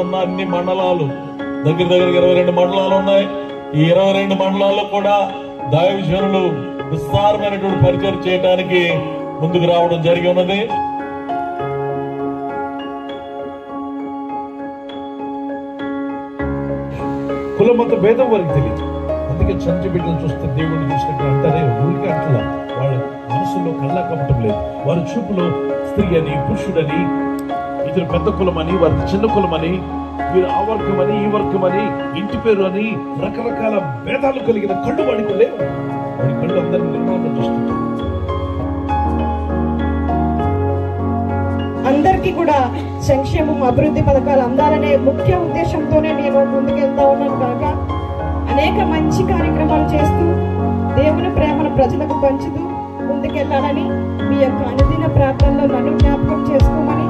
ఉన్న అన్ని మండలాలు దగ్గర 22 మండలాలు ఉన్నాయి. ఈ 22 మండలాల్లో కూడా దైవజనులు విస్తారమైనటువంటి పరిచయం చేయడానికి ముందుకు రావడం జరిగి ఉన్నది. కులమత భేదం వారికి తెలియదు. అందుకే చంటి బిడ్డలు చూస్తే దేవుడిని చూసినట్టు అంటారే, ఊరికి అంటలా. వాళ్ళ మనసులో కళ్ళ కపటం లేదు. వారి చూపులో స్త్రీ అని, పురుషుడని, ఇతరు పెద్ద కులమని, వారి చిన్న కులమని, వీరు ఆ వర్గమని, ఈ వర్గమని, ఇంటి పేరు అని రకరకాల భేదాలు కలిగిన కళ్ళు వాడికి లేవు. వాడి కళ్ళు అందరినీ నిర్మాణంగా చూస్తుంటారు. అందరికీ కూడా సంక్షేమం, అభివృద్ధి పథకాలు అందాలనే ముఖ్య ఉద్దేశంతోనే నేను ముందుకెళ్తా ఉన్నాను కనుక అనేక మంచి కార్యక్రమాలు చేస్తూ దేవుని ప్రేమను ప్రజలకు పంచుతూ ముందుకెళ్లాలని మీ యొక్క అనుదిన ప్రార్థనలో నన్ను జ్ఞాపకం చేసుకోమని